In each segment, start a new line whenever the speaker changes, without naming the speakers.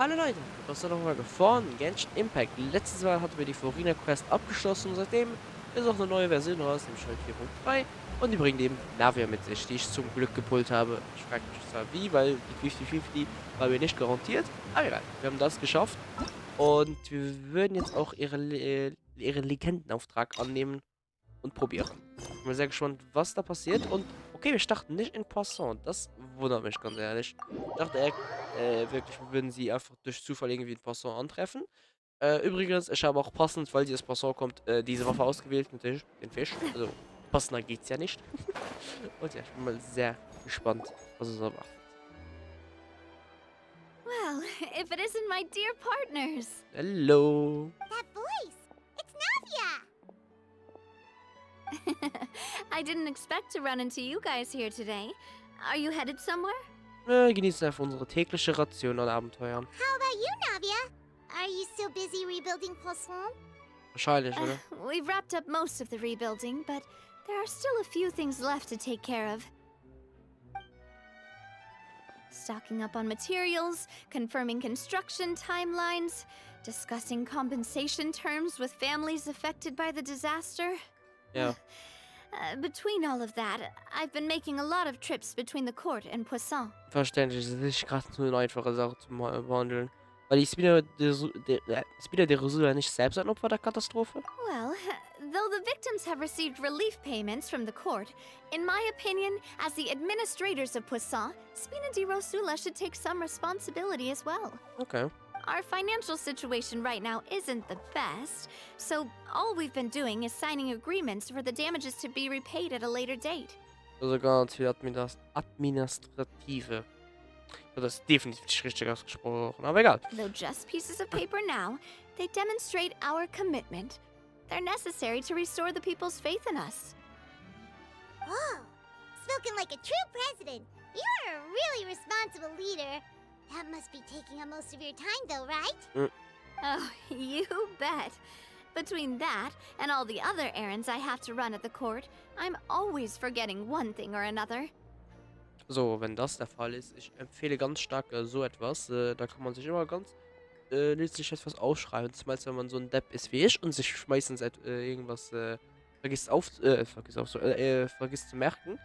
Hallo Leute, was ist nochmal von Genshin Impact. Letztes Mal hatten wir die Florina Quest abgeschlossen und seitdem ist auch eine neue Version raus, nämlich halt 4.3 und die bringt eben Navia mit sich, die ich zum Glück gepult habe. Ich frage mich zwar wie, weil die 50-50 war mir nicht garantiert, aber egal, wir haben das geschafft und wir würden jetzt auch ihre Legendenauftrag annehmen und probieren. Ich bin sehr gespannt, was da passiert. Und okay, wir starten nicht in Passant. Das wundert mich ganz ehrlich. Ich dachte wirklich, wir würden sie einfach durch Zufall irgendwie in Passant antreffen. Übrigens, ich habe auch passend, weil dieses Passant kommt, diese Waffe ausgewählt, natürlich den Fisch. Also passender geht's ja nicht. Und ja, ich bin mal sehr gespannt, was es erwartet.
Well, if it isn't my dear partners.
Hello.
That voice! It's Navia!
I didn't expect to run into you guys here today. Are you headed somewhere?
Genießen einfach unsere tägliche Ration an Abenteuern.
How about you, Navia? Are you still busy rebuilding Poisson?
Wahrscheinlich, oder?
We've wrapped up most of the rebuilding, but there are still a few things left to take care of. Stocking up on materials, confirming construction timelines, discussing compensation terms with families affected by the disaster.
Ja.
Between all of that, I've been making a lot of trips between the court and Poisson.
Verständlich, es ist nicht gerade so eine einfache Sache zu behandeln. Weil die Spieler der Resula nicht selbst ein Opfer der Katastrophe?
Well, though the victims have received relief payments from the court, in my opinion, as the administrators of Poisson, Schimmernde Erinnerung should take some responsibility as well.
Okay.
Our financial situation right now isn't the best, so all we've been doing is signing agreements for the damages to be repaid at a later date.
Also ganz viel Administrative. Das ist definitiv nicht richtig ausgesprochen, aber egal.
Though just pieces of paper now, they demonstrate our commitment. They're necessary to restore the people's faith in us.
Whoa! Spoken like a true president. You're a really responsible leader. That must be taking up most of your time, though, right?
Oh, you bet. Between that and all the other errands I have to run at the court, I'm always forgetting one thing or another.
So, wenn das der Fall ist, ich empfehle ganz stark so etwas. Da kann man sich immer ganz nützlich etwas aufschreiben. Zum Beispiel, wenn man so ein Depp ist wie ich und sich meistens irgendwas vergisst vergisst zu merken.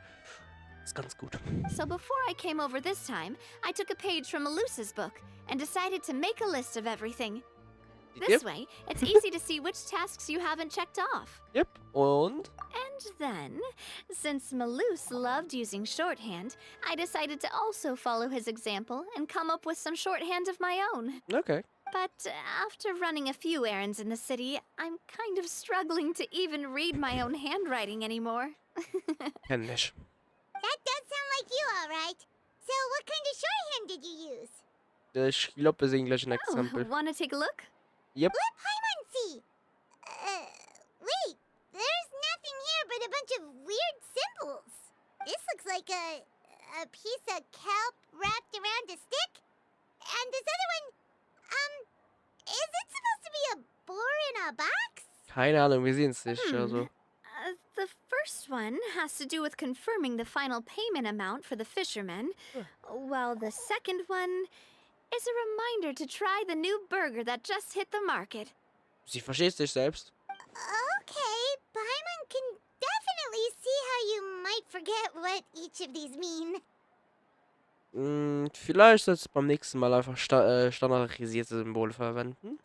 Ist ganz gut.
So before I came over this time, I took a page from Melusa's book and decided to make a list of everything. This way, it's easy to see which tasks you haven't checked off.
Yep. Und?
And then, since Melus loved using shorthand, I decided to also follow his example and come up with some shorthand of my own.
Okay.
But after running a few errands in the city, I'm kind of struggling to even read my own handwriting anymore.
Kenn ich.
That does sound like you, all right. So what kind of shorthand did you use?
Ich glaube, wir sehen gleich ein Exempel.
Wanna take a look?
Yep.
Let Paimon see. Wait. There's nothing here but a bunch of weird symbols. This looks like a piece of kelp wrapped around a stick. And this other one, is it supposed to be a boar in a box?
Keine Ahnung, wir sehen es nicht. Also.
The first one has to do with confirming the final payment amount for the fishermen, while the second one is a reminder to try the new burger that just hit the market.
Sie versteht sich selbst.
Okay, Paimon can definitely see how you might forget what each of these mean.
Vielleicht sollst du beim nächsten Mal einfach standardisierte Symbole verwenden.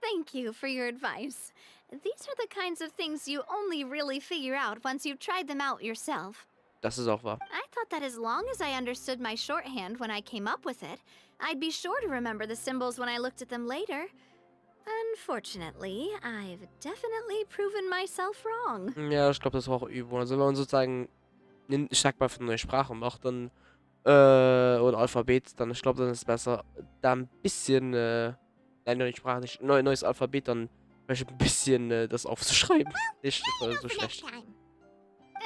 Thank you for your advice. These are the kinds of things you only really figure out once you've tried them out yourself.
Das ist auch wahr.
I thought that as long as I understood my shorthand when I came up with it, I'd be sure to remember the symbols when I looked at them later. Unfortunately, I've definitely proven myself wrong.
Ja, ich glaube, das war auch Übung. Also wenn man sozusagen, ich sag mal, für eine neue Sprache macht, dann oder Alphabet, dann ich glaube, dann ist es besser, da ein bisschen, nein, neue Sprache nicht, neues Alphabet, dann vielleicht ein bisschen das aufzuschreiben. Nicht so schlecht.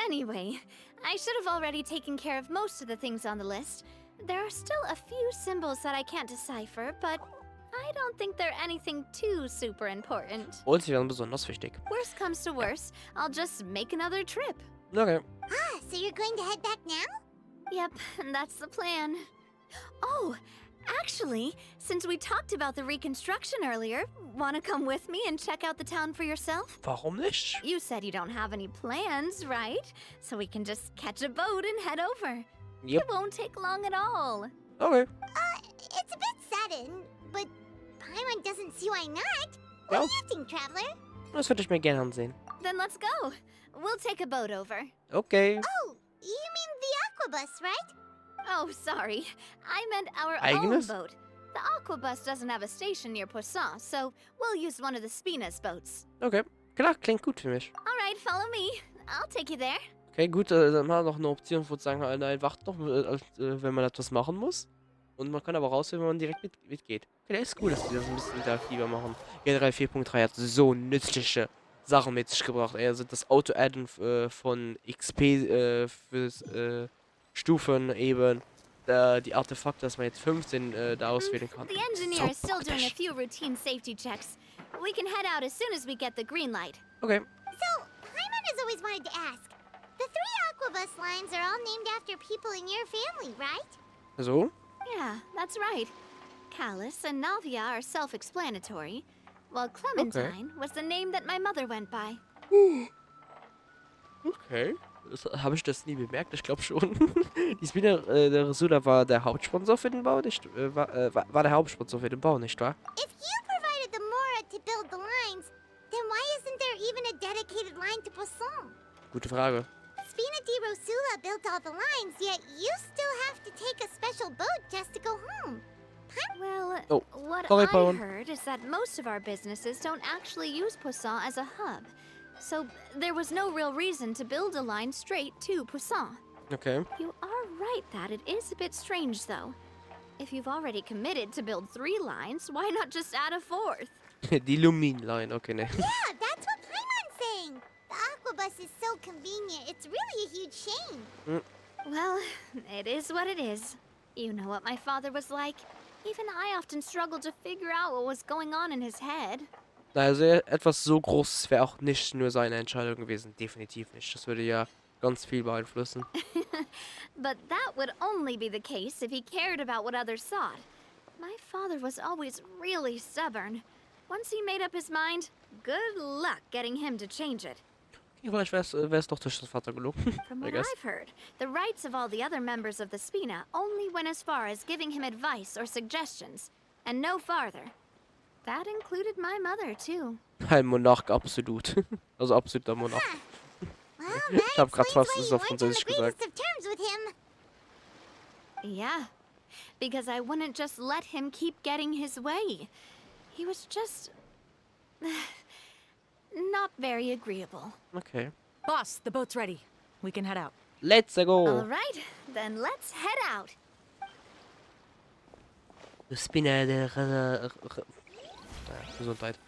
Anyway, I should have already taken care of most of the things on the list. There are still a few symbols that I can't decipher, but I don't think they're anything too super important.
Und sie werden besonders wichtig.
Worst comes to worst, I'll just make another trip.
Okay.
Ah, so you're going to head back now?
Yep, that's the plan. Oh, Actually, since we talked about the reconstruction earlier, wanna come with me and check out the town for yourself?
Warum nicht?
You said you don't have any plans, right? So we can just catch a boat and head over.
Yep.
It won't take long at all.
Okay.
It's a bit sudden, but Paimon doesn't see why not.
Ja.
What do you think, Traveler?
Das würde ich mir gerne ansehen.
Then let's go. We'll take a boat over.
Okay.
Oh, you mean the Aquabus, right?
Oh, sorry. I meant our
Eigenes?
own boat. The Aquabus doesn't have a station near Poisson, so we'll use one of the Spina's boats.
Okay. Klar, klingt gut für mich.
Alright, follow me. I'll take you there.
Okay, gut, dann haben wir noch eine Option, wo sagen, nein, wacht noch, wenn man etwas machen muss. Und man kann aber rausfinden, wenn man direkt mitgeht. Okay, der ist cool, dass die das ein bisschen interaktiver machen. Generell 4.3 hat so nützliche Sachen mit sich gebracht. Also das Auto-Adden von XP fürs Stufen eben. Die Artefakte, dass man jetzt 15 da auswählen kann.
The engineer is still doing a few routine safety checks. We can head out as soon as we get the green light.
Okay.
So, Paimon has always wanted to ask. The 3 Aquabus lines are all named after people in your family, right?
So.
Yeah, that's right. Callus and Navia are self-explanatory, while Clementine was the name that my mother went by.
Okay. Habe ich das nie bemerkt? Ich glaube schon. Die Spinner der Resula war der Hauptsponsor für den Bau, nicht? War der Hauptsponsor für den Bau, nicht wahr?
If you provided the Mora to build the lines, then why isn't there even a dedicated line to Poisson?
Gute Frage.
Spina di Rosula built all the lines, yet you still have to take a special boat just to go home.
Well,
Oh,
what
sorry,
I
Paimon.
heard is that most of our businesses don't actually use Poisson as a hub. So there was no real reason to build a line straight to Poisson.
Okay.
You are right that it is a bit strange, though. If you've already committed to build 3 lines, why not just add a 4th?
Die Lumin-Line, okay, ne.
Yeah, that's what Paimon's saying. The Aquabus is so convenient, it's really a huge shame.
Well, it is what it is. You know what my father was like. Even I often struggled to figure out what was going on in his head.
Also etwas so Großes wäre auch nicht nur seine Entscheidung gewesen. Definitiv nicht. Das würde ja ganz viel beeinflussen.
But that would only be the case if he cared about what others thought. My father was always really stubborn. Once he made up his mind, good luck getting him to change it.
Okay, vielleicht wär's doch durch den Vater gelogen.
From
I
what
guess.
I've heard, the rights of all the other members of the Spina only went as far as giving him advice or suggestions, and no farther. That included my mother, too.
Ein Monarch, absolut. Also absoluter Monarch.
Well,
Ich
that
hab grad
explains
fast
why
es
you
auf
went on the
Französisch gesagt.
greatest of terms with him.
Yeah, because I wouldn't just let him keep getting his way. He was just... not very agreeable.
Okay.
Boss, the boat's ready. We can head out.
Let's go.
All right, then let's head out.
The Spinner der Gesundheit.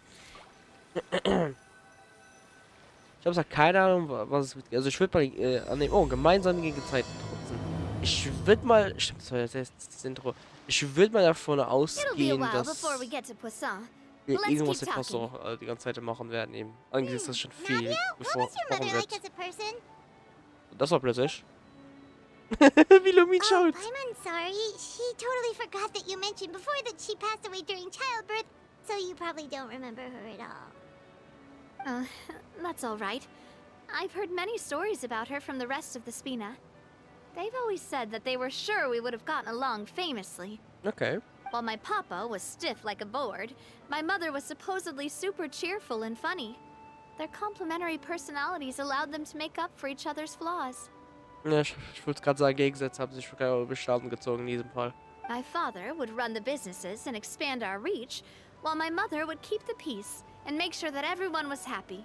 Ich habe keine Ahnung, was es wird. Also ich würde mal an dem gemeinsam gegen Zeiten trotzen. Ich würde mal, stimmt, das war jetzt das Intro. Ich würde mal davon
It'll be a
ausgehen,
while
dass
before we get to Poisson.
wir
Let's
irgendwas
keep
mit Poisson die ganze Zeit machen werden eben. Eigentlich ist das schon viel,
Navia, what
bevor
was your mother like
wird.
as a person?
Das war plötzlich. Wie Lumin
Oh,
schaut.
Paimon's sorry. She totally forgot that you mentioned before that she passed away during childbirth, so you probably don't remember her at all.
That's all right. I've heard many stories about her from the rest of the Spina. They've always said that they were sure we would have gotten along famously.
Okay.
While my papa was stiff like a board, my mother was supposedly super cheerful and funny. Their complementary personalities allowed them to make up for each other's flaws.
Ja, ich wollte gerade sagen, Gegensätze haben sich Bestand gezogen in diesem Fall.
My father would run the businesses and expand our reach, while my mother would keep the peace and make sure that everyone was happy.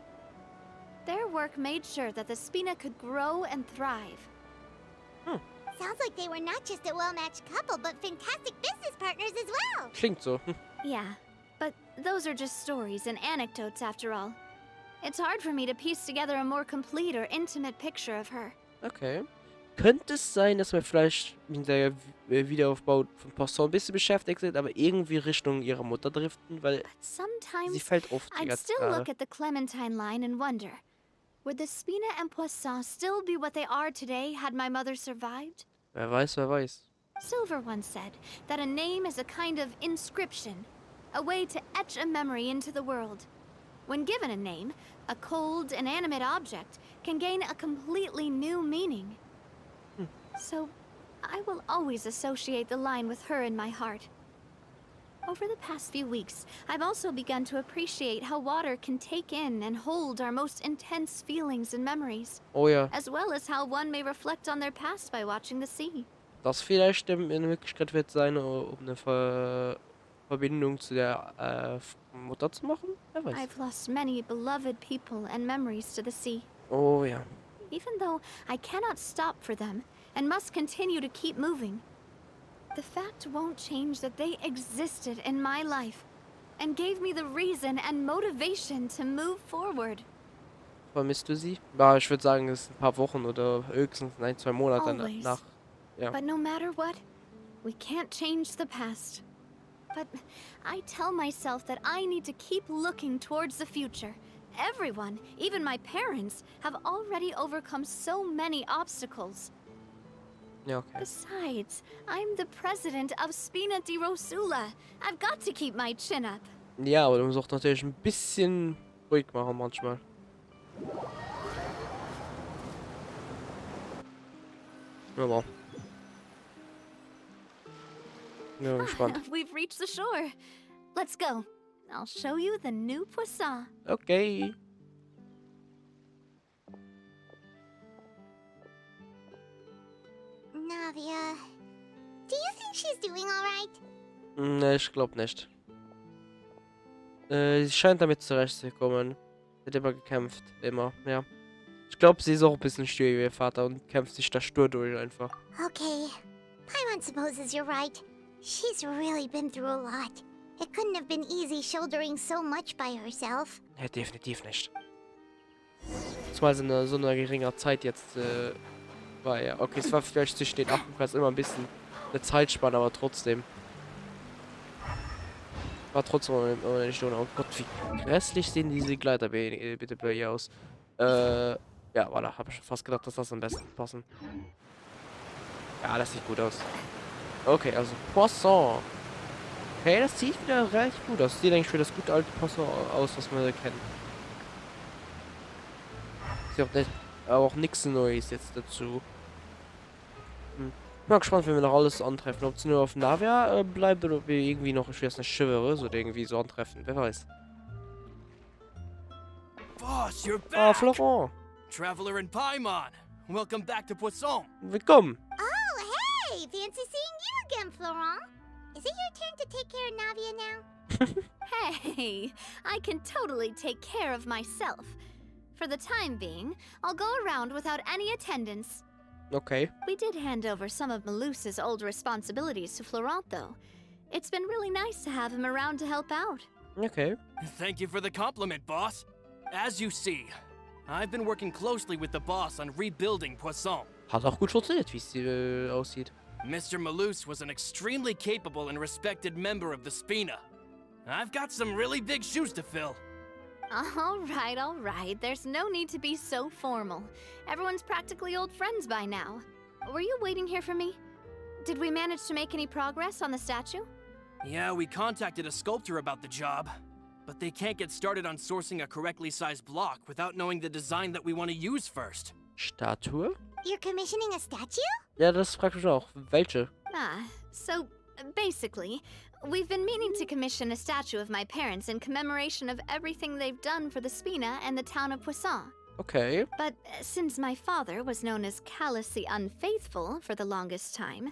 Their work made sure that the Spina could grow and thrive.
Sounds like they were not just a well-matched couple, but fantastic business partners as well.
Klingt so.
Yeah, but those are just stories and anecdotes after all. It's hard for me to piece together a more complete or intimate picture of her.
Okay. Könnte es sein, dass wir vielleicht mit der Wiederaufbau von Poisson ein bisschen beschäftigt sind, aber irgendwie Richtung ihrer Mutter driften, weil
But sometimes
sie fällt oft die
I'd
ganze
still
Zeit.
look at the Clementine line and wonder, would the Spina and Poisson still be what they are today had my mother survived?
Wer weiß, wer weiß.
Silver once said that a name is a kind of inscription, a way to etch a memory into the world. When given a name, a cold, inanimate object can gain a completely new meaning. So, I will always associate the line with her in my heart. Over the past few weeks, I've also begun to appreciate how water can take in and hold our most intense feelings and memories,
Oh ja,
as well as how one may reflect on their past by watching the sea.
das vielleicht in Wirklichkeit wird sein, um eine Verbindung zu der Mutter zu machen? Wer weiß.
I've lost many beloved people and memories to the sea.
Oh ja.
Even though I cannot stop for them and must continue to keep moving, the fact won't change that they existed in my life and gave me the reason and motivation to move forward.
Vermisst du sie? Ja, ich würde sagen, es sind ein paar Wochen oder höchstens 1, 2 Monate
Always.
nach. Ja.
But no matter what, we can't change the past. But I tell myself that I need to keep looking towards the future. Everyone, even my parents, have already overcome so many obstacles.
Ja, okay.
Besides, I'm the president of Spina di Rosula. I've got to keep my chin up.
Ja, aber du musst auch natürlich ein bisschen ruhig machen manchmal. Aber. Ja, gespannt.
We've reached the shore. Let's go. I'll show you the new poisson.
Okay.
Navia, do you think she's doing alright?
Ne, ich glaube nicht. Sie scheint damit zurechtzukommen. Sie hat immer gekämpft. Immer, ja. Ich glaube, sie ist auch ein bisschen stur wie ihr Vater und kämpft sich da stur durch einfach.
Okay. Paimon supposes you're right. She's really been through a lot. It couldn't have been easy shouldering so much by herself.
Ja, definitiv nicht. Zumal in so einer geringer Zeit jetzt war ja. Okay, es war vielleicht zwischen den Affenquests immer ein bisschen eine Zeitspanne, aber trotzdem. War trotzdem immer nicht ohne. Oh Gott, wie grässlich sehen diese Gleiter bitte bei ihr aus. Ja, voilà, habe ich fast gedacht, dass das am besten passen. Ja, das sieht gut aus. Okay, also Poisson. Okay, das sieht wieder recht gut aus. Sieht eigentlich für das gute alte Poisson aus, was wir kennen. Ist ja auch nichts Neues jetzt dazu. Ich bin mal gespannt, wenn wir noch alles antreffen. Ob es nur auf Navia bleibt oder ob wir irgendwie noch, ich weiß nicht, Chivalrous oder irgendwie so antreffen. Wer weiß.
Boss, you're
Ah,
back!
Florent.
Traveler in Paimon. Welcome back to Poisson.
Willkommen.
Oh, hey! Fancy seeing you again, Florent. Is it your turn to take care of Navia now?
Hey, I can totally take care of myself. For the time being, I'll go around without any attendance.
Okay.
We did hand over some of Malus's old responsibilities to Florent, though. It's been really nice to have him around to help out.
Okay.
Thank you for the compliment, boss. As you see, I've been working closely with the boss on rebuilding Poisson.
Hat auch gut funktioniert, wie es aussieht.
Mr. Malus was an extremely capable and respected member of the Spina. I've got some really big shoes to fill.
All right. There's no need to be so formal. Everyone's practically old friends by now. Were you waiting here for me? Did we manage to make any progress on the statue?
Yeah, we contacted a sculptor about the job, but they can't get started on sourcing a correctly sized block without knowing the design that we want to use first.
Statue?
You're commissioning a statue?
Ja, das fragt mich auch. Welche?
So basically, we've been meaning to commission a statue of my parents in commemoration of everything they've done for the Spina and the town of Poisson.
Okay.
But since my father was known as callously unfaithful for the longest time,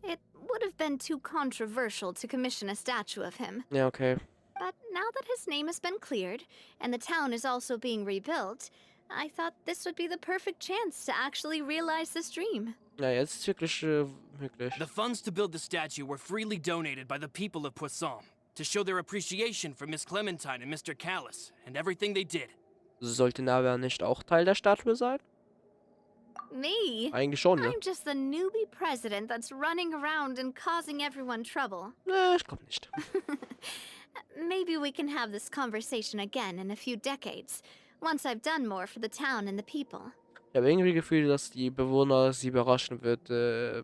it would have been too controversial to commission a statue of him.
Ja, okay.
But now that his name has been cleared, and the town is also being rebuilt, I thought this would be the perfect chance to actually realize this dream.
Ja, jetzt ist wirklich möglich.
The funds to build the statue were freely donated by the people of Poisson to show their appreciation for Miss Clementine and Mr. Callis and everything they did.
Sollte Navia nicht auch Teil der Statue sein?
Me?
Eigentlich schon, ne?
I'm just the newbie president that's running around and causing everyone trouble.
Ich glaube nicht.
Maybe we can have this conversation again in a few decades, once I've done more for the town and the people.
Ich habe irgendwie das Gefühl, dass die Bewohner sie überraschen wird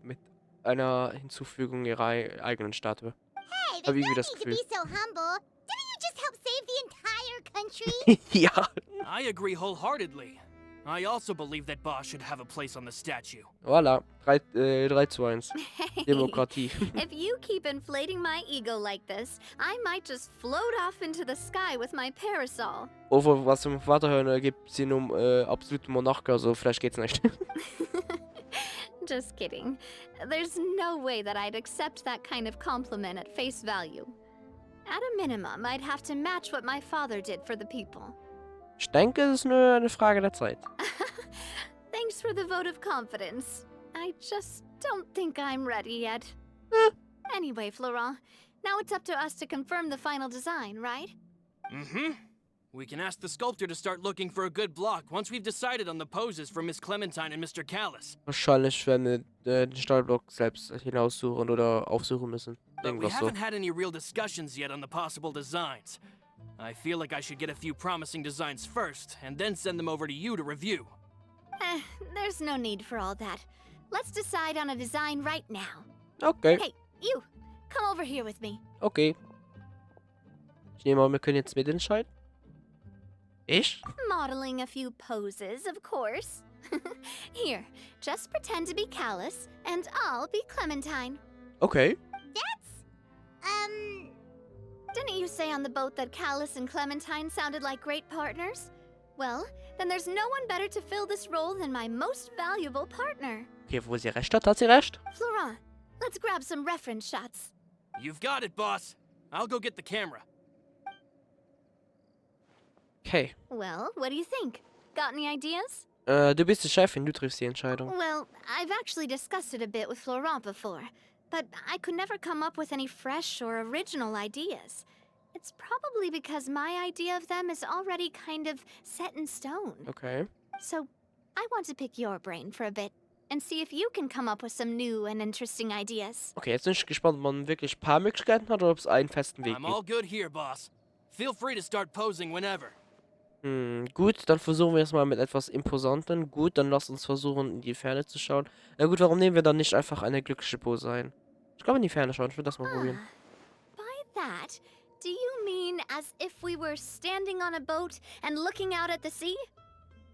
mit einer Hinzufügung ihrer eigenen Statue.
Hey,
Hab
there's
irgendwie
no
das
need to
Gefühl.
be so humble. Didn't you just help save the entire country?
Ja.
I agree wholeheartedly. I also believe that Boss should have a place on the statue.
Voilà. 3-2-1.
Hey,
Demokratie.
if you keep inflating my ego like this, I might just float off into the sky with my parasol.
Over was im Vater hören, gibt sie um absoluten Monarch, also vielleicht geht's nicht.
Just kidding. There's no way that I'd accept that kind of compliment at face value. At a minimum, I'd have to match what my father did for the people.
Ich denke, es ist nur eine Frage der Zeit.
Thanks for the vote of confidence. I just don't think I'm ready yet. Anyway, Florent, now it's up to us to confirm the final design, right?
Mm-hmm. We can ask the sculptor to start looking for a good block once we've decided on the poses for Miss Clementine and Mr. Callis.
Wahrscheinlich werden wir den Stahlblock selbst hinaussuchen oder aufsuchen müssen.
But we
Irgendwas so.
haven't had any real discussions yet on the possible designs. I feel like I should get a few promising designs first, and then send them over to you to review.
There's no need for all that. Let's decide on a design right now.
Okay,
Hey, you! Come over here with me.
okay. Ich nehme an, wir können jetzt mitentscheiden. Ich?
Modeling a few poses, of course. Here, just pretend to be Callus, and I'll be Clementine.
Okay.
Didn't you say on the boat that Callus and Clementine sounded like great partners? Well, then there's no one better to fill this role than my most valuable partner.
Okay, wo sie recht hat sie recht.
Florent, let's grab some reference shots.
You've got it, boss. I'll go get the camera.
Okay.
Well, what do you think? Got any ideas?
Du bist die Chefin, du triffst die Entscheidung.
Well, I've actually discussed it a bit with Florent before, but I could never come up with any fresh or original ideas. It's probably because my idea of them is already kind of set in stone.
Okay.
So, I want to pick your brain for a bit and see if you can come up with some new and interesting ideas.
Okay, jetzt bin ich gespannt, ob man wirklich ein paar Möglichkeiten hat oder ob es einen festen Weg
I'm all
gibt.
good here, boss. Feel free to start posing whenever.
Gut, dann versuchen wir es mal mit etwas Imposantem. Gut, dann lass uns versuchen, in die Ferne zu schauen. Na gut, warum nehmen wir dann nicht einfach eine glückliche Pose ein? Ich glaube, in die Ferne schauen. Ich will das mal probieren.
By that, do you mean as if we were standing on a boat and looking out at the sea?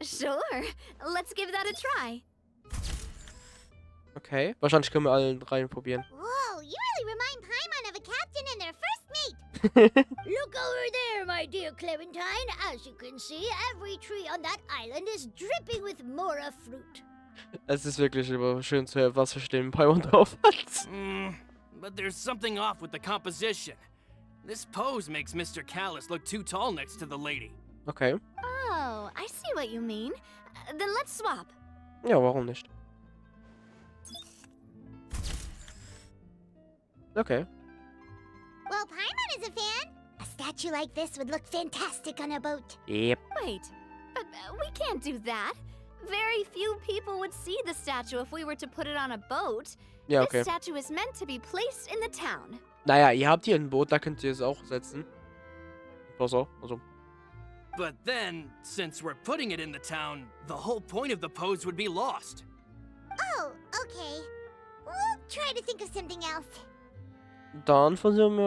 Sure, let's give that a try.
Okay, wahrscheinlich können wir alle rein probieren.
Whoa, you really remind Paimon of a captain and their first mate. Look over there, my dear Clementine. As you can see, every tree on that island is dripping with mora fruit.
Es ist wirklich immer schön zu hören, was für Stimmen Paimon drauf hat.
But there's something off with the composition. This pose makes Mr. Callis look too tall next to the lady.
Okay.
Oh, I see what you mean. Then let's swap.
Ja, warum nicht? Okay.
Well, Paimon is a fan. A statue like this would look fantastic on a boat.
Yep.
Wait, but we can't do that. Very few people would see the statue if we were to put it on a boat.
Ja, okay.
This statue is meant to be placed in the town.
Naja, ihr habt hier ein Boot, da könnt ihr es auch setzen. Also.
But then, since we're putting it in the town, the whole point of the pose would be lost.
Oh, okay. We'll try to think of something else.
Dann versuchen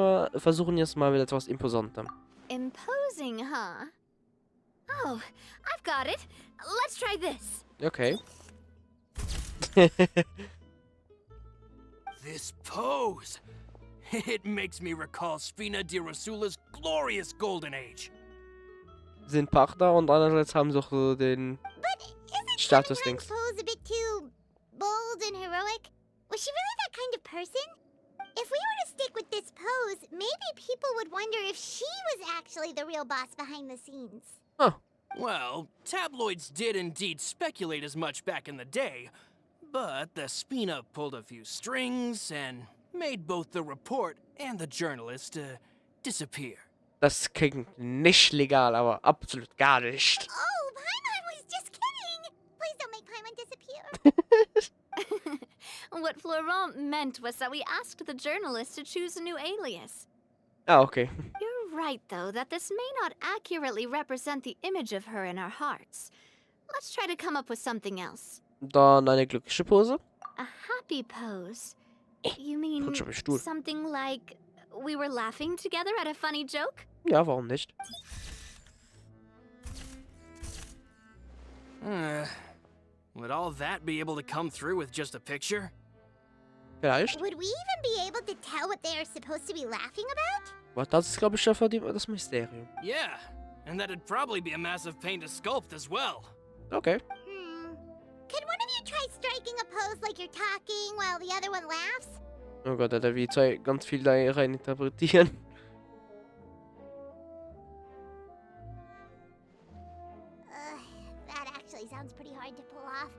wir es mal mit etwas Imposantem.
Imposing, huh? Oh, I've got it. Let's try this.
Okay.
This pose! It makes me recall Spina di Rosula's glorious golden age.
Sind Partner und andererseits haben sie auch so den
But isn't
Status-Dings.
Clementine's pose a bit too bold and heroic? Was she really that kind of person? If we were to stick with this pose, maybe people would wonder if she was actually the real boss behind the scenes.
Huh.
Well, tabloids did indeed speculate as much back in the day, but the Spina pulled a few strings and made both the report and the journalist disappear.
Das klingt nicht legal, aber absolut gar nicht.
Oh, Paimon was just kidding! Please don't make Paimon disappear.
What Florent meant was that we asked the journalist to choose a new alias.
Ah, okay.
You're right, though, that this may not accurately represent the image of her in our hearts. Let's try to come up with something else.
Dann eine glückliche Pose.
A happy pose. You mean
Rutsch auf den Stuhl.
something like we were laughing together at a funny joke?
Ja, warum nicht?
Would all that be able to come through with just a picture?
Vielleicht.
Would we even be able to tell what they are supposed to be laughing about?
Aber das ist, glaube ich, einfach das Mysterium.
Yeah, and that'd probably be a massive pain to sculpt as well.
Okay.
Could one of you try striking a pose like you're talking while the other one laughs?
Oh Gott, da wie zwei ganz viel da rein interpretieren.
That actually sounds pretty hard to pull off.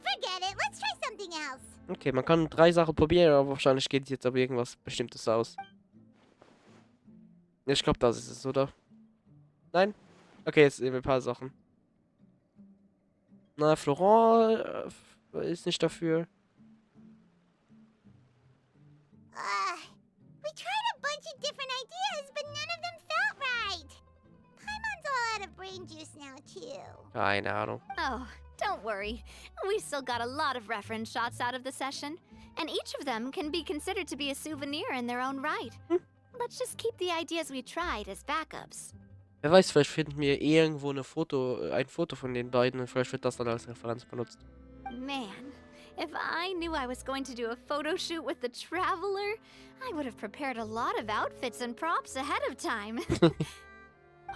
Forget it, let's try something else.
Okay, man kann 3 Sachen probieren, aber wahrscheinlich geht jetzt aber irgendwas Bestimmtes aus. Ich glaube, das ist es, oder? Nein? Okay, jetzt sehen wir ein paar Sachen. Na, Florent ist nicht dafür.
We tried a bunch of different ideas, but none of them felt right. Paimon's all out of brain juice now, too.
Keine Ahnung.
Oh, don't worry. We still got a lot of reference shots out of the session, and each of them can be considered to be a souvenir in their own right. Let's just keep the ideas we tried as backups.
Wer weiß, vielleicht finden wir irgendwo ein Foto von den beiden und vielleicht wird das dann als Referenz benutzt.
Man, if I knew I was going to do a photo shoot with the Traveler, I would have prepared a lot of outfits and props ahead of time.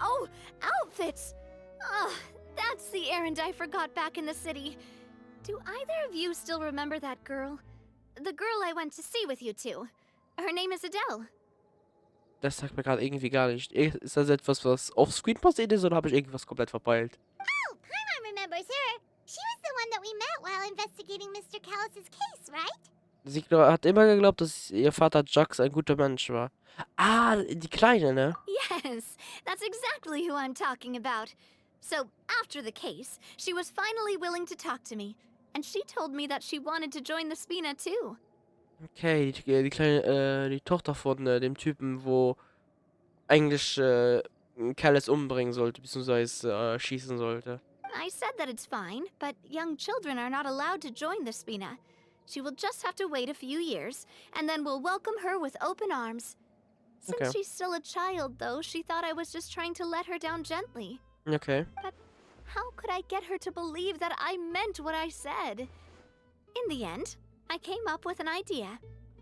Oh, outfits! Oh, that's the errand I forgot back in the city. Do either of you still remember that girl? The girl I went to see with you two. Her name is Adele.
Das sagt mir gerade irgendwie gar nicht. Ist das etwas, was offscreen passiert ist, oder habe ich irgendwas komplett verpeilt?
Oh, Paimon remembers her. She was the one that we met while investigating Mr. Callus's case, right?
Sie hat immer geglaubt, dass ihr Vater Jax ein guter Mensch war. Ah, die Kleine, ne?
Yes, that's exactly who I'm talking about. So, after the case, she was finally willing to talk to me. And she told me that she wanted to join the Spina too.
Okay, die kleine, die Tochter von dem wo eigentlich Callis umbringen sollte, beziehungsweise schießen sollte.
I said that it's fine, but young children are not allowed to join the Spina. She will just have to wait a few years, and then we'll welcome her with open arms. Since
Okay.
she's still a child, though, she thought I was just trying to let her down gently.
Okay.
How could I get her to believe that I meant what I said? In the end, I came up with an idea.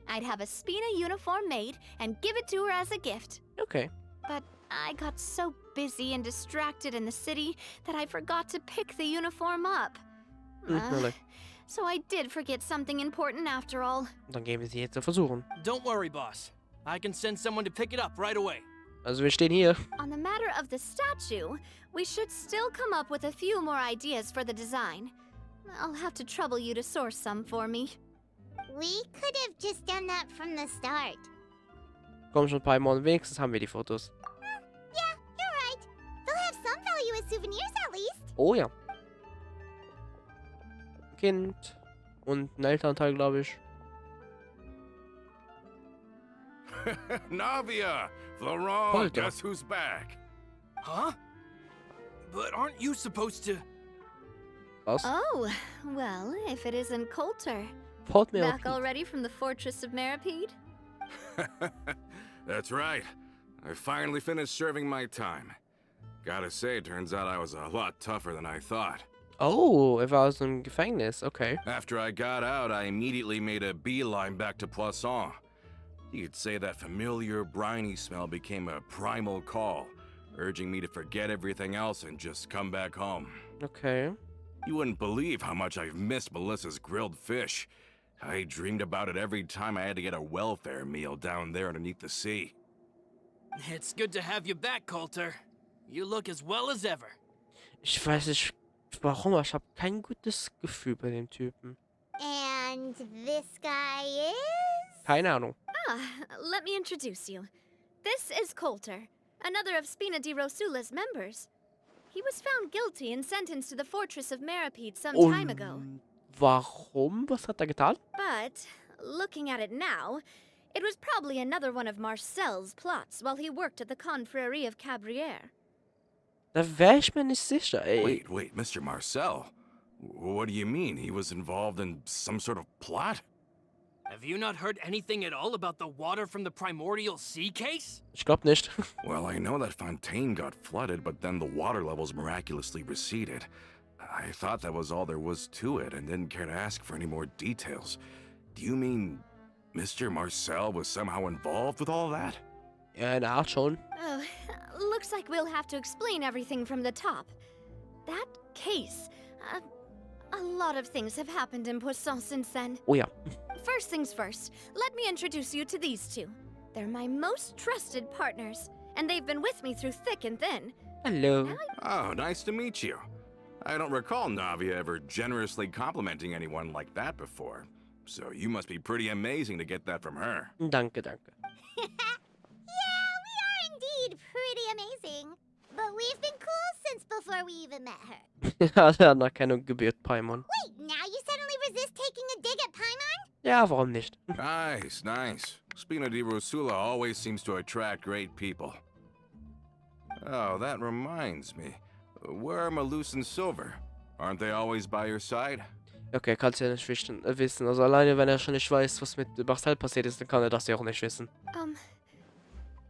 I'd have a Spina uniform made and give it to her as a gift.
Okay.
But I got so busy and distracted in the city that I forgot to pick the uniform up.
Really.
So I did forget something important after all.
Dann gehen wir sie jetzt versuchen.
Don't worry, boss. I can send someone to pick it up right away.
Also wir stehen hier.
On the matter of the statue, we should still come up with a few more ideas for the design. I'll have to trouble you to source some for me.
We could have just done that from the start.
Komm schon ein paar Mal, wenigstens haben wir die Fotos.
Yeah, you're right. They'll have some value as souvenirs at least.
Oh ja. Kind und ein Elternteil, glaube ich.
Navia! Florent,
Alter.
guess who's back?
Huh? But aren't you supposed to...
Was?
Oh, well, if it isn't Coulter.
Baut mir
Back
auf.
already from the Fortress of Meripede?
That's right. I finally finished serving my time. Gotta say, turns out I was a lot tougher than I thought.
Oh, war aus dem Gefängnis. Okay.
After I got out, I immediately made a beeline back to Poisson. You could say that familiar, briny smell became a primal call, urging me to forget everything else and just come back home.
Okay.
You wouldn't believe how much I've missed Melissa's grilled fish. I dreamed about it every time I had to get a welfare meal down there underneath the sea.
It's good to have you back, Coulter. You look as well as ever.
Ich weiß nicht, warum, aber ich habe kein gutes Gefühl bei dem Typen.
And this guy is?
Keine Ahnung.
Ah, let me introduce you. This is Coulter, another of Spina di Rosula's members. He was found guilty and sentenced to the Fortress of Meripede some time ago.
Warum? Was hat er getan?
But, looking at it now, it was probably another one of Marcel's plots while he worked at the Confrérie of Cabrières.
Da wäre ich mir nicht sicher, ey.
Wait, Mr. Marcel? What do you mean? He was involved in some sort of plot?
Have you not heard anything at all about the water from the primordial sea case?
Ich glaube nicht.
Well, I know that Fontaine got flooded, but then the water levels miraculously receded. I thought that was all there was to it and didn't care to ask for any more details. Do you mean Mr. Marcel was somehow involved with all that?
Ja, in der Art schon.
Oh, looks like we'll have to explain everything from the top. That case, a lot of things have happened in Poisson since then.
Oh ja.
First things first, let me introduce you to these two. They're my most trusted partners, and they've been with me through thick and thin.
Hello.
Oh, nice to meet you. I don't recall Navia ever generously complimenting anyone like that before. So you must be pretty amazing to get that from her.
Danke, danke.
Yeah, we are indeed pretty amazing. But we've been cool since before we even met her.
Alle Anerkennung gebührt Paimon.
Wait, now you suddenly resist taking a dig at Paimon?
Ja, warum nicht?
Nice, nice. Spina di Rosula always seems to attract great people. Oh, that reminds me. Where are Malus and Silver? Aren't they always by your side?
Okay, kannst ja nicht wissen. Also alleine, wenn er schon nicht weiß, was mit Marcel passiert ist, dann kann er das ja auch nicht wissen.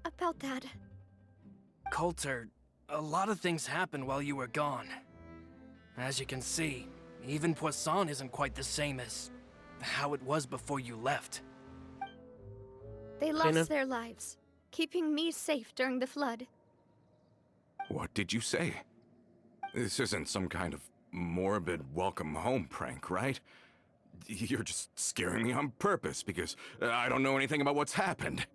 About that.
Coulter, a lot of things happened while you were gone. As you can see, even Poisson isn't quite the same as how it was before you left.
They lost their lives, keeping me safe during the flood.
What did you say? This isn't some kind of morbid welcome home prank, right? You're just scaring me on purpose because I don't know anything about what's happened.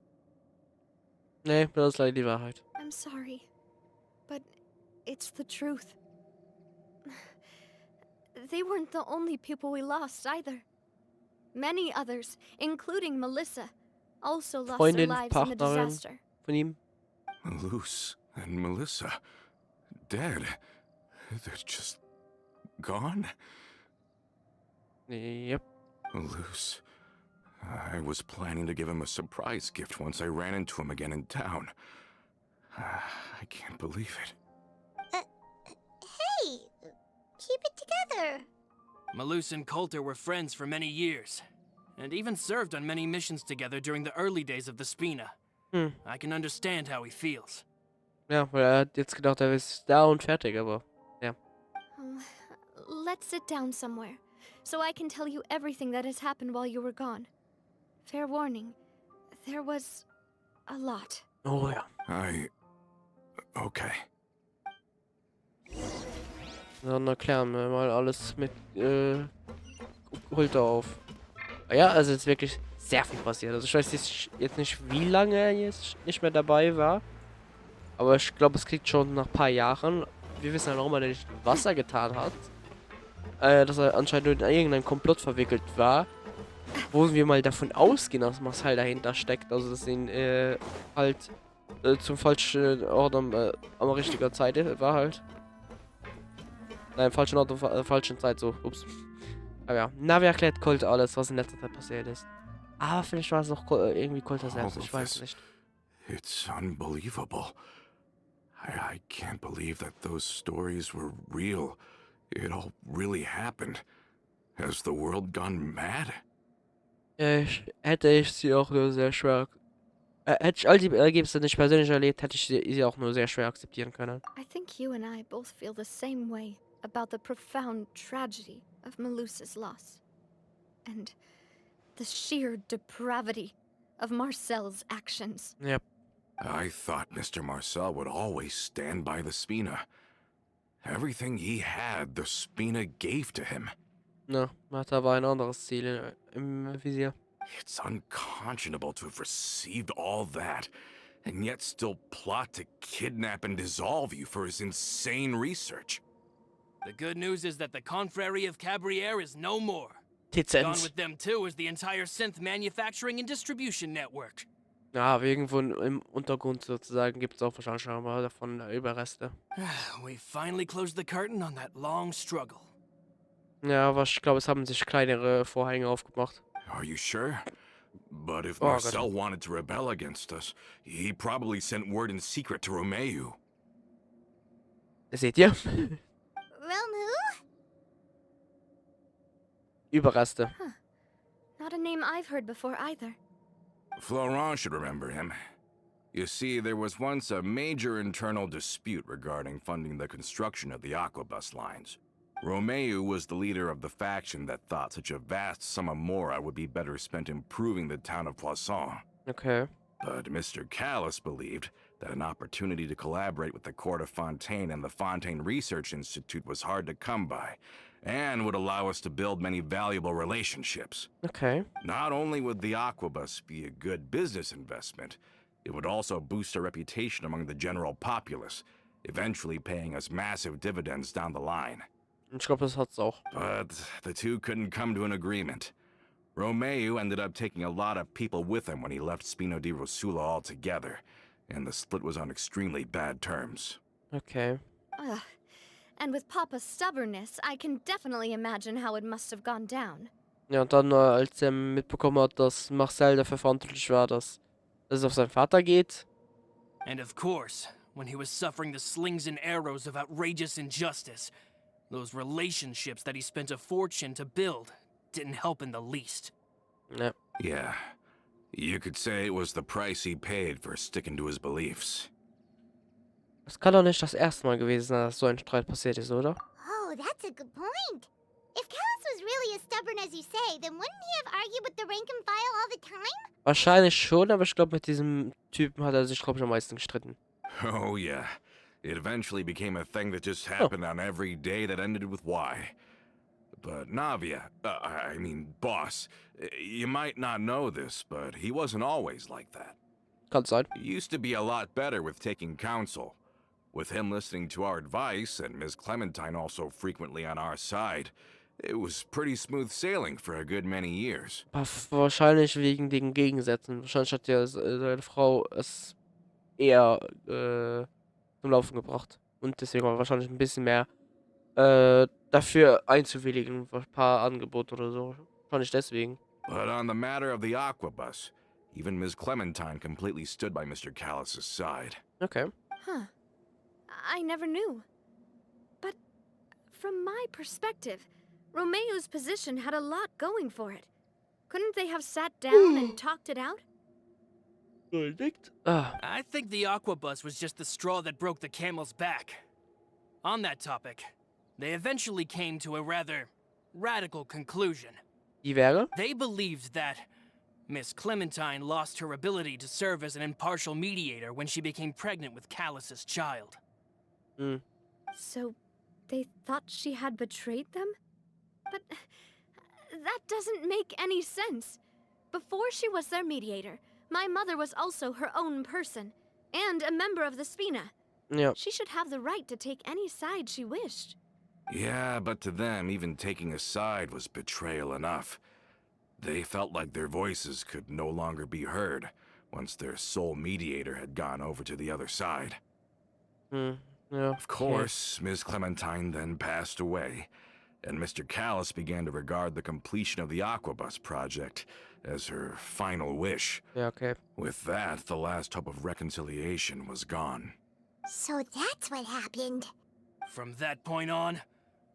Nee, das ist leider die Wahrheit.
I'm sorry, but it's the truth. They weren't the only people we lost either. Many others, including Melissa, also lost their
Freundin,
lives in the
Partnerin
disaster.
von ihm.
Malus and Melissa, dead. They're just gone?
Yep.
Malus. I was planning to give him a surprise gift once I ran into him again in town. I can't believe it.
Hey, keep it together.
Malus and Coulter were friends for many years, and even served on many missions together during the early days of the Spina. I can understand how he feels.
Ja, weil er hat jetzt gedacht, er ist da und fertig, aber ja.
Let's sit down somewhere, so I can tell you everything that has happened while you were gone. Fair warning, there was a lot.
Oh ja.
Okay.
Dann erklären wir mal alles mit Hulter auf. Ja, also jetzt wirklich sehr viel passiert. Also ich weiß jetzt nicht, wie lange er jetzt nicht mehr dabei war. Aber ich glaube, es kriegt schon nach ein paar Jahren. Wir wissen ja noch immer nicht, was er getan hat. Dass er anscheinend in irgendein Komplott verwickelt war. Wo wir mal davon ausgehen, dass Marcel dahinter steckt. Also dass ihn halt zum falschen Ort am richtigen Zeit war halt. Nein, falschen Ort, falschen Zeit, so. Ups. Aber ja, Navia erklärt Colt alles, was in letzter Zeit passiert ist. Aber vielleicht war es auch irgendwie Coulter selbst, ich weiß nicht.
It's unbelievable. I can't believe that those stories were real. It all really happened. Has the world gone mad?
Hätte ich sie auch nur sehr schwer... hätte ich all die Ergebnisse nicht persönlich erlebt, hätte ich sie auch nur sehr schwer akzeptieren können.
I think you and I both feel the same way about the profound tragedy of Melusa's loss. And the sheer depravity of Marcel's actions.
Yep.
I thought Mr. Marcel would always stand by the Spina. Everything he had, the Spina gave to him.
No, hat aber ein anderes Ziel im Visier.
It's unconscionable to have received all that, and yet still plot to kidnap and dissolve you for his insane research.
The good news is that the Confrérie of Cabriere is no more. Gone
Tizens.
with them too is the entire synth manufacturing and distribution network.
Ja, irgendwo im Untergrund sozusagen gibt es auch wahrscheinlich schon mal davon Überreste.
We finally closed the curtain on that long struggle.
Ja, aber ich glaube, es haben sich kleinere Vorhänge aufgemacht.
Are you sure? But if
Oh,
Marcel wanted to rebel against us, he probably sent word in secret to Romeu.
Seht ihr?
Realm who?
Überreste.
Not a name I've heard before either.
Florent should remember him. You see, there was once a major internal dispute regarding funding the construction of the Aquabus lines. Romeu was the leader of the faction that thought such a vast sum of mora would be better spent improving the town of Poisson.
Okay.
But Mr. Callis believed that an opportunity to collaborate with the Court of Fontaine and the Fontaine Research Institute was hard to come by, and would allow us to build many valuable relationships.
Okay.
Not only would the Aquabus be a good business investment, it would also boost our reputation among the general populace, eventually paying us massive dividends down the line.
Ich glaube, das hat's auch.
But the two couldn't come to an agreement. Romeu ended up taking a lot of people with him when he left Spino di Rosula altogether, and the split was on extremely bad terms.
Okay.
Ugh. And with Papa's stubbornness, I can definitely imagine how it must have gone down.
Ja, und dann, als er mitbekommen hat, dass Marcel dafür verantwortlich war, dass es auf seinen Vater geht.
And of course, when he was suffering the slings and arrows of outrageous injustice, those relationships that he spent a fortune to build didn't help in the least.
Ja.
Yeah, you could say it was the price he paid for sticking to his beliefs.
Das kann doch nicht das erste Mal gewesen sein, dass so ein Streit passiert ist, oder?
Oh, that's a good point. If Callus was really as stubborn as you say, then wouldn't he have argued with the rank and file all the time?
Wahrscheinlich schon, aber ich glaube, mit diesem Typen hat er sich, glaube ich, am meisten gestritten.
Oh yeah, it eventually became a thing that just happened on every day that ended with Y. But Navia, boss, you might not know this, but he wasn't always like that.
Kann sein.
He used to be a lot better with taking counsel. With him listening to our advice and Ms. Clementine also frequently on our side, it was pretty smooth sailing for a good many years.
Aber wahrscheinlich wegen den Gegensätzen. Wahrscheinlich hat ja seine Frau es eher zum Laufen gebracht. Und deswegen war wahrscheinlich ein bisschen mehr dafür einzuwilligen, ein paar Angebote oder so. Wahrscheinlich deswegen.
But on the matter of the Aquabus, even Ms. Clementine completely stood by Mr. Callis' side.
Okay.
Huh. I never knew. But from my perspective, Romeu's position had a lot going for it. Couldn't they have sat down and talked it out?
Ah,
I think the Aquabus was just the straw that broke the camel's back. On that topic, they eventually came to a rather radical conclusion.
die wäre?
They believed that Miss Clementine lost her ability to serve as an impartial mediator when she became pregnant with Callus's child.
Hm.
So they thought she had betrayed them? But that doesn't make any sense. Before she was their mediator, my mother was also her own person, and a member of the Spina.
Ja.
She should have the right to take any side she wished.
Yeah, but to them, even taking a side was betrayal enough. They felt like their voices could no longer be heard once their sole mediator had gone over to the other side.
Hm. Ja.
Of course, Ms. Clementine then passed away, and Mr. Callis began to regard the completion of the Aquabus project as her final wish.
Ja, okay.
With that, the last hope of reconciliation was gone.
So that's what happened.
From that point on,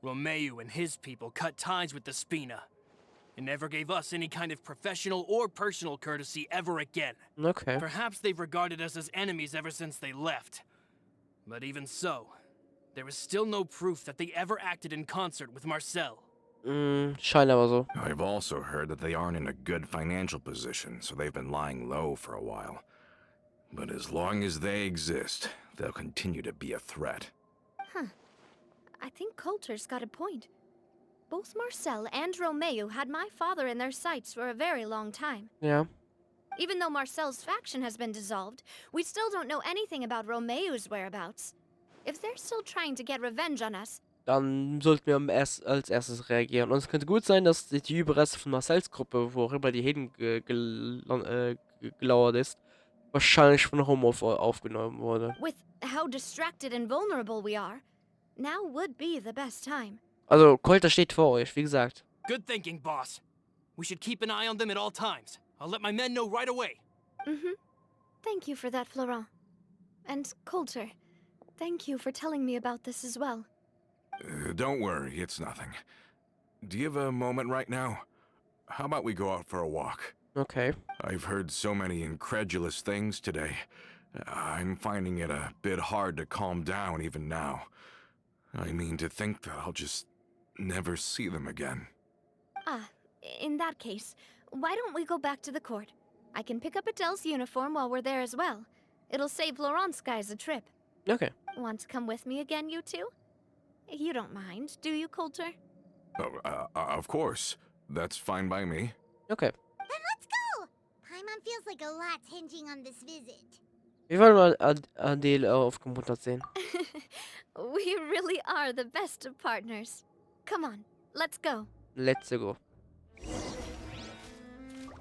Romeu and his people cut ties with the Spina, and never gave us any kind of professional or personal courtesy ever again.
Okay.
Perhaps they've regarded us as enemies ever since they left. But even so, there is still no proof that they ever acted in concert with Marcel.
Scheint aber so.
I've also heard that they aren't in a good financial position, so they've been lying low for a while. But as long as they exist, they'll continue to be a threat.
I think Coulter's got a point. Both Marcel and Romeu had my father in their sights for a very long time.
Ja.
Even though Marcel's faction has been dissolved, we still don't know anything about Romeu's whereabouts. If they're still trying to get revenge on us,
Dann sollten wir als erstes reagieren. Und es könnte gut sein, dass die Überreste von Marcells Gruppe, wo auch immer die gelauert ist, wahrscheinlich von Homo aufgenommen wurde.
with how distracted and vulnerable we are, now would be the best time.
Also, Coulter steht vor euch, wie gesagt.
Good thinking, boss. We should keep an eye on them at all times. I'll let my men know right away.
Thank you for that, Florent. And Coulter, thank you for telling me about this as well.
Don't worry, it's nothing. Do you have a moment right now? how about we go out for a walk?
Okay.
I've heard so many incredulous things today. I'm finding it a bit hard to calm down even now. I mean, to think that I'll just never see them again.
Ah, in that case, why don't we go back to the court? I can pick up Adele's uniform while we're there as well. It'll save Laurent's guys a trip.
Okay.
Want to come with me again, you two? You don't mind, do you, Coulter?
Oh, of course. That's fine by me.
Okay.
Then let's go! Paimon feels like a lot's hinging on this visit.
Wir wollen mal Adele aufgemuntert sehen.
We really are the best of partners. Come on, let's go.
Let's go.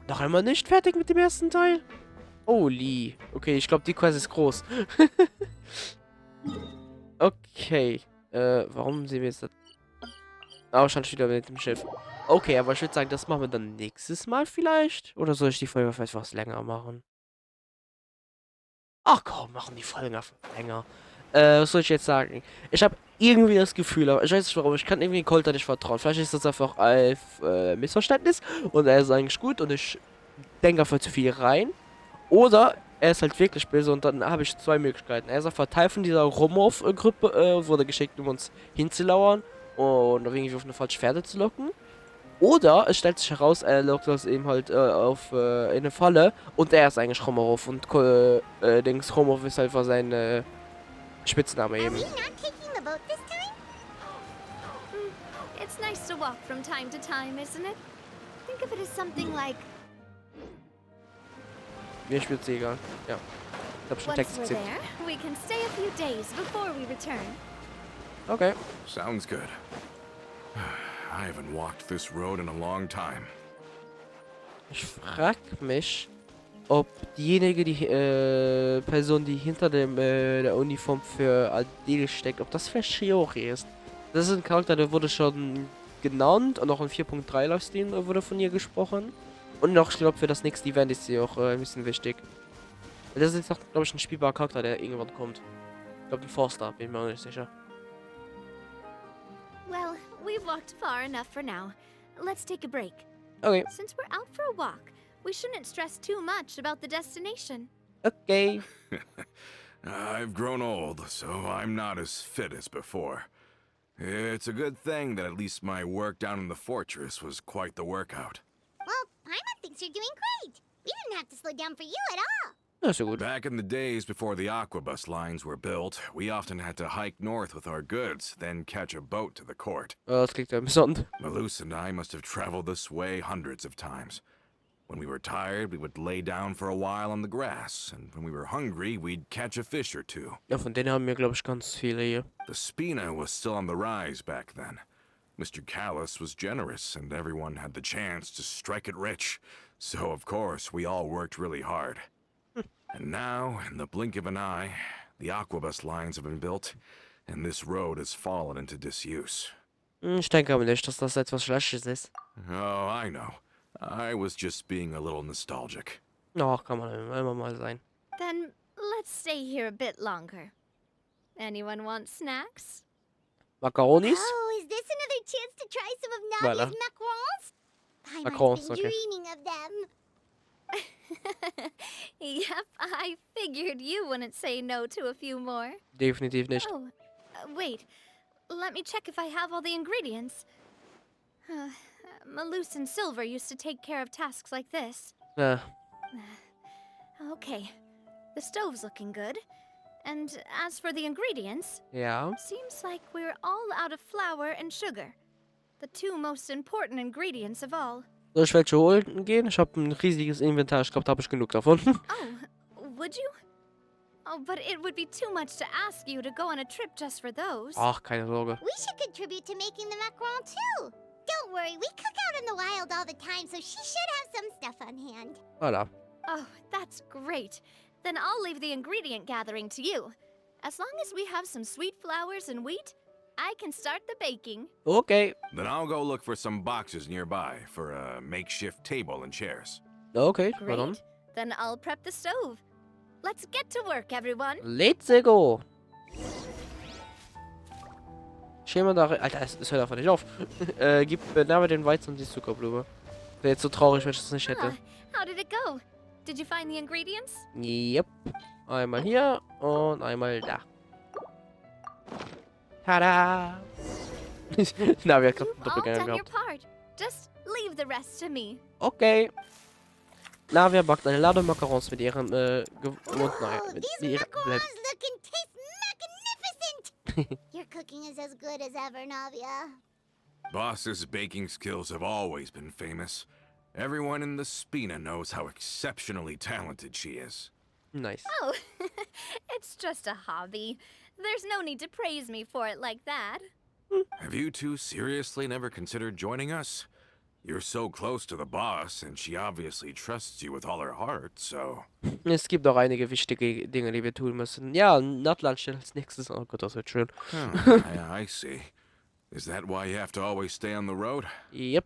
Noch einmal nicht fertig mit dem ersten Teil? Holy. Okay, ich glaube, die Quest ist groß. Okay. Warum sehen wir jetzt das? Ah, wahrscheinlich wieder mit dem Schiff. Okay, aber ich würde sagen, das machen wir dann nächstes Mal vielleicht. Oder soll ich die Folge vielleicht was länger machen? Ach komm, machen die Folgen einfach länger. Was soll ich jetzt sagen? Ich habe irgendwie das Gefühl, aber ich weiß nicht warum, ich kann irgendwie Coulter nicht vertrauen. Vielleicht ist das einfach ein Missverständnis und er ist eigentlich gut und ich denke einfach zu viel rein. Oder er ist halt wirklich böse und dann habe ich zwei Möglichkeiten. Er ist einfach Teil von dieser Rumorf-Gruppe, wurde geschickt, um uns hinzulauern und irgendwie auf eine falsche Pferde zu locken. Oder es stellt sich heraus, er lockt uns eben halt in eine Falle und er ist eigentlich Romorov und Dings Romorov ist einfach sein Spitzname
Are
eben.
we not taking the boat this time?
It's nice to walk from time to time, isn't it? Think of it as something like,
Mir spielt es egal. Ja. Ich hab schon
once
Text
we're
gezippt.
there, we can stay a few days before we return.
Okay.
Sounds good. I haven't walked this road in a long time.
Ich frag mich, ob diejenige, die Person, die hinter dem der Uniform für Adele steckt, ob das vielleicht Shiori ist. Das ist ein Charakter, der wurde schon genannt und auch in 4.3 Livestream wurde von ihr gesprochen. Und auch, ich glaube, für das nächste Event ist sie auch ein bisschen wichtig. Das ist jetzt noch, glaube ich, ein spielbarer Charakter, der irgendwann kommt. Ich glaube, ein Forster, bin mir auch nicht sicher.
Well, we've walked far enough for now. Let's take a break.
Okay,
Since we're out for a walk, we shouldn't stress too much about the destination.
okay.
I've grown old, so I'm not as fit as before. It's a good thing that at least my work down in the fortress was quite the workout.
Well, Paimon thinks you're doing great. We didn't have to slow down for you at all.
Ja, ist ja gut.
Back in the days before the aquabus lines were built, we often had to hike north with our goods, then catch a boat to the court.
Das klingt ja besonders.
Malus and I must have traveled this way hundreds of times. When we were tired, we would lay down for a while on the grass, and when we were hungry, we'd catch a fish or two.
Ja, von denen haben wir, glaube ich, ganz viele hier.
The Spina was still on the rise back then. Mr. Callis was generous, and everyone had the chance to strike it rich. So, of course, we all worked really hard. And now, in the blink of an eye, the aquabus lines have been built, and this road has fallen into disuse.
Ich denke aber nicht, dass das etwas Schlechtes ist.
Oh, I know. I was just being a little nostalgic.
Ach, kann man immer mal sein.
Then let's stay here a bit longer. Anyone want snacks?
Macaronis?
Oh, is this another chance to try some of
Voilà.
Navia's macarons? Paimon's
Macarons,
been
okay.
dreaming of them.
Yep, I figured you wouldn't say no to a few more.
Definitiv nicht.
Oh, wait. Let me check if I have all the ingredients. Malus and Silver used to take care of tasks like this.
Ja.
Okay, the stove's looking good. And as for the ingredients,
Ja.
seems like we're all out of flour and sugar. The two most important ingredients of all.
Soll ich welche holen gehen? Ich habe ein riesiges Inventar. Ich glaube, da habe ich genug davon.
Oh, would you? Oh, but it would be too much to ask you to go on a trip just for those.
Ach, keine Sorge.
We should contribute to making the macaron too. Don't worry, we cook out in the wild all the time, so she should have some stuff on hand.
Voilà.
Oh, that's great. Then I'll leave the ingredient gathering to you. As long as we have some sweet flours and wheat, I can start the baking.
Okay.
Then I'll go look for some boxes nearby for a makeshift table and chairs.
Okay,
Great.
warum?
Then I'll prep the stove. Let's get to work, everyone.
Let's go. Schimmernde Erinnerung. Alter, es hört einfach nicht auf. Gib Navia den Weizen und die Zuckerblume. Wäre jetzt so traurig, wenn ich das nicht
Huh.
hätte.
How did it go? Did you find the ingredients?
Yep. Einmal hier und einmal da. Tada! Na, wir haben gerade
You've
einen
all
Doppelgänger
done your
gehabt.
part. Just leave the rest to me.
Okay. Navia backt eine Ladung Macarons mit ihrem gewohnten mit
These
ihrer
macarons look and taste magnificent! Your cooking is as good as ever, Navia.
Boss's baking skills have always been famous. Everyone in the Spina knows how exceptionally talented she is.
Nice.
Oh, it's just a hobby. There's no need to praise me for it like that.
Have you two seriously never considered joining us? You're so close to the boss, and she obviously trusts you with all her heart, so...
Es gibt auch einige wichtige Dinge, die wir tun müssen. Ja, Nordland steht als nächstes. Oh Gott, das wird schön.
I see. Is that why you have to always stay on the road?
Yep.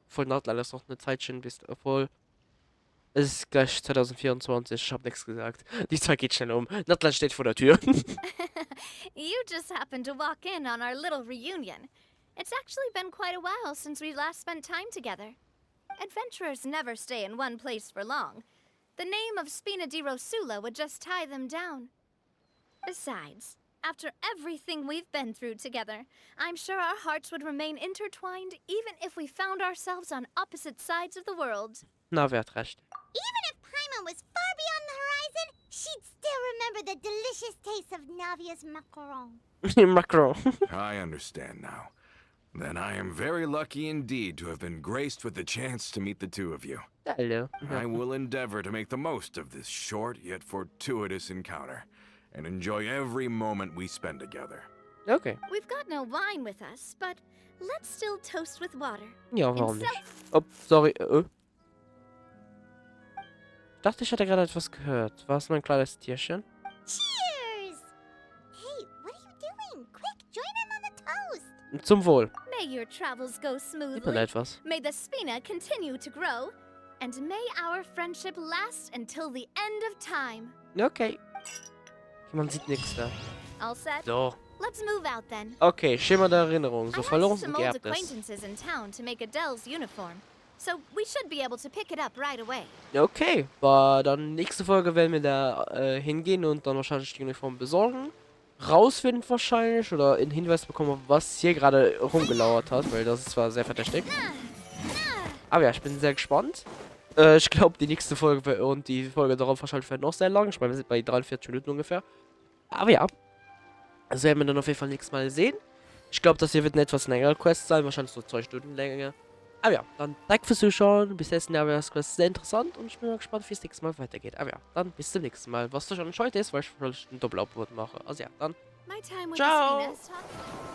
Voll Nordland ist noch eine Zeit schon, bis obwohl es ist gleich 2024. Ich hab nichts gesagt. Die Zeit geht schnell um. Nordland steht vor der Tür.
You just happened to walk in on our little reunion. It's actually been quite a while since we last spent time together. Adventurers never stay in one place for long. The name of Spina di Rosula would just tie them down. Besides, after everything we've been through together, I'm sure our hearts would remain intertwined even if we found ourselves on opposite sides of the world.
Na, wer hat recht?
Even if Paimon was far beyond the horizon, she'd still remember the delicious taste of Navia's macaron.
Macron.
I understand now. Then I am very lucky indeed to have been graced with the chance to meet the two of you.
Hello.
I will endeavor to make the most of this short yet fortuitous encounter, and enjoy every moment we spend together.
Okay.
We've got no wine with us, but let's still toast with water.
Ja, warum
In
nicht? Oh, sorry. Ich dachte, ich hätte gerade etwas gehört. War es mein kleines Tierchen?
Cheers! Hey, what are you doing? Quick, join in on the toast!
Zum Wohl.
May your travels go
Sieht man
smoothly.
etwas?
May the Spina continue to grow, and may our friendship last until the end of time.
Okay. Man sieht nichts da.
All set?
So.
Let's move out then.
Okay, Schimmernde Erinnerung. So
I
verloren
left
und
some old
geerbt ist.
acquaintances in town to make Adele's uniform, so we should be able to pick it up right away.
Okay, aber dann nächste Folge werden wir da hingehen und dann wahrscheinlich die Uniform besorgen. Rausfinden wahrscheinlich oder einen Hinweis bekommen, was hier gerade rumgelauert hat, weil das ist zwar sehr verdächtig. Aber ja, ich bin sehr gespannt. Ich glaube, die nächste Folge und die Folge darauf wahrscheinlich werden noch sehr lang. Ich meine, wir sind bei 43 Minuten ungefähr. Aber ja, das werden wir dann auf jeden Fall nächstes Mal sehen. Ich glaube, das hier wird eine etwas längere Quest sein, wahrscheinlich so 2 Stunden länger. Aber ja, dann danke fürs Zuschauen. Bis jetzt war das Quest sehr interessant und ich bin mal gespannt, wie es nächstes Mal weitergeht. Aber ja, dann bis zum nächsten Mal. Was euch anscheinend heute ist, weil ich vielleicht einen Doppel-Upload mache. Also ja, dann
My time with
Ciao.
the Spina is taught.